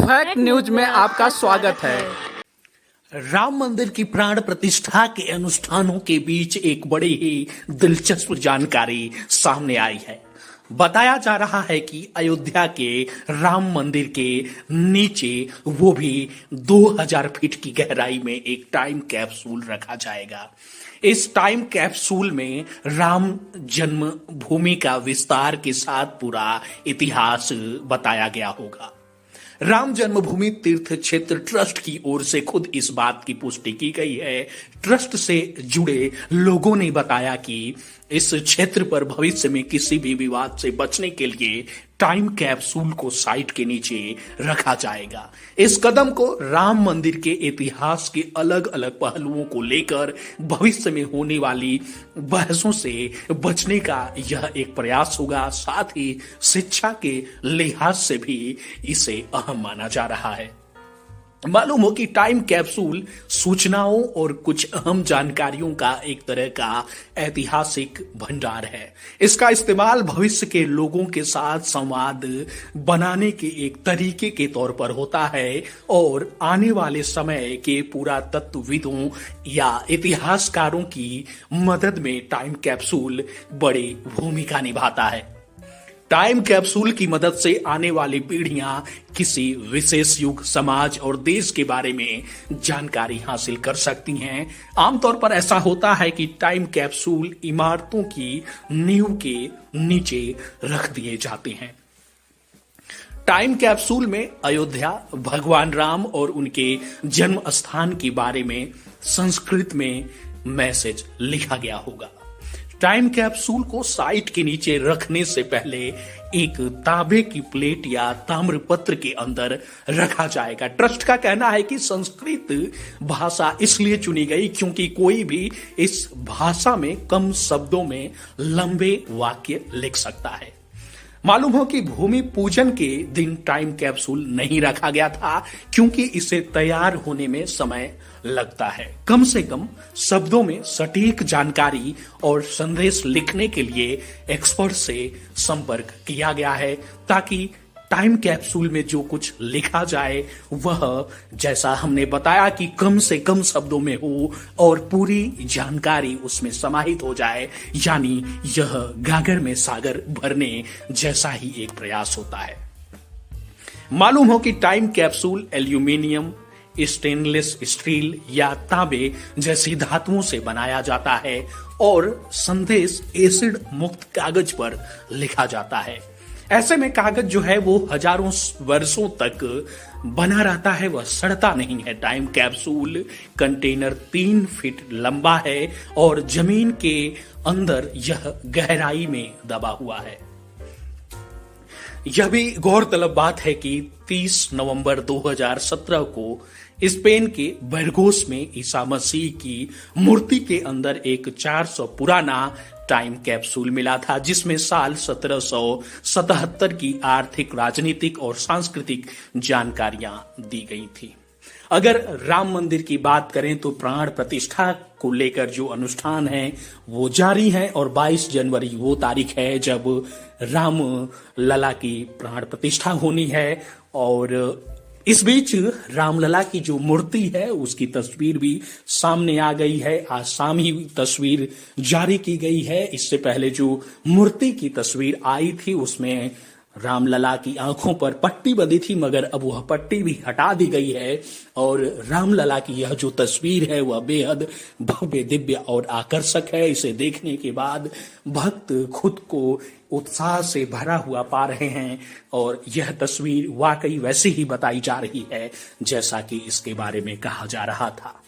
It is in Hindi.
फैक्ट न्यूज में आपका स्वागत है। राम मंदिर की प्राण प्रतिष्ठा के अनुष्ठानों के बीच एक बड़ी ही दिलचस्प जानकारी सामने आई है। बताया जा रहा है कि अयोध्या के राम मंदिर के नीचे वो भी 2000 फीट की गहराई में एक टाइम कैप्सूल रखा जाएगा। इस टाइम कैप्सूल में राम जन्म भूमि का विस्तार के साथ पूरा इतिहास बताया गया होगा। राम जन्मभूमि तीर्थ क्षेत्र ट्रस्ट की ओर से खुद इस बात की पुष्टि की गई है। ट्रस्ट से जुड़े लोगों ने बताया कि इस क्षेत्र पर भविष्य में किसी भी विवाद से बचने के लिए टाइम कैप्सूल को साइट के नीचे रखा जाएगा। इस कदम को राम मंदिर के इतिहास के अलग अलग पहलुओं को लेकर भविष्य में होने वाली बहसों से बचने का यह एक प्रयास होगा। साथ ही शिक्षा के लिहाज से भी इसे अहम माना जा रहा है। मालूम हो कि टाइम कैप्सूल सूचनाओं और कुछ अहम जानकारियों का एक तरह का ऐतिहासिक भंडार है। इसका इस्तेमाल भविष्य के लोगों के साथ संवाद बनाने के एक तरीके के तौर पर होता है और आने वाले समय के पुरातत्वविदों या इतिहासकारों की मदद में टाइम कैप्सूल बड़ी भूमिका निभाता है। टाइम कैप्सूल की मदद से आने वाली पीढ़ियां किसी विशेष युग, समाज और देश के बारे में जानकारी हासिल कर सकती हैं। आमतौर पर ऐसा होता है कि टाइम कैप्सूल इमारतों की नींव के नीचे रख दिए जाते हैं। टाइम कैप्सूल में अयोध्या, भगवान राम और उनके जन्म स्थान के बारे में संस्कृत में मैसेज लिखा गया होगा। टाइम कैप्सूल को साइट के नीचे रखने से पहले एक तांबे की प्लेट या ताम्रपत्र के अंदर रखा जाएगा। ट्रस्ट का कहना है कि संस्कृत भाषा इसलिए चुनी गई क्योंकि कोई भी इस भाषा में कम शब्दों में लंबे वाक्य लिख सकता है। मालूम हो कि भूमि पूजन के दिन टाइम कैप्सूल नहीं रखा गया था क्योंकि इसे तैयार होने में समय लगता है। कम से कम शब्दों में सटीक जानकारी और संदेश लिखने के लिए एक्सपर्ट से संपर्क किया गया है ताकि टाइम कैप्सूल में जो कुछ लिखा जाए वह, जैसा हमने बताया, कि कम से कम शब्दों में हो और पूरी जानकारी उसमें समाहित हो जाए। यानी यह गागर में सागर भरने जैसा ही एक प्रयास होता है। मालूम हो कि time capsule aluminium, stainless steel या तांबे जैसी धातुओं से बनाया जाता है और संदेश एसिड मुक्त कागज पर लिखा जाता है। ऐसे में कागज जो है वो हजारों वर्षों तक बना रहता है, वह सड़ता नहीं है। टाइम कैप्सूल कंटेनर 3 फीट लंबा है और जमीन के अंदर यह गहराई में दबा हुआ है। यह भी गौरतलब बात है कि 30 नवंबर 2017 को स्पेन के बरगोस में ईसा मसीह की मूर्ति के अंदर एक 400 पुराना टाइम कैप्सूल मिला था जिसमें साल 1777 की आर्थिक, राजनीतिक और सांस्कृतिक जानकारियां दी गई थी। अगर राम मंदिर की बात करें तो प्राण प्रतिष्ठा को लेकर जो अनुष्ठान है वो जारी है और 22 जनवरी वो तारीख है जब राम लला की प्राण प्रतिष्ठा होनी है। और इस बीच रामलला की जो मूर्ति है उसकी तस्वीर भी सामने आ गई है। आज शाम ही तस्वीर जारी की गई है। इससे पहले जो मूर्ति की तस्वीर आई थी उसमें रामलला की आंखों पर पट्टी बंधी थी, मगर अब वह पट्टी भी हटा दी गई है और रामलला की यह जो तस्वीर है वह बेहद भव्य, दिव्य और आकर्षक है। इसे देखने के बाद भक्त खुद को उत्साह से भरा हुआ पा रहे हैं और यह तस्वीर वाकई वैसे ही बताई जा रही है जैसा कि इसके बारे में कहा जा रहा था।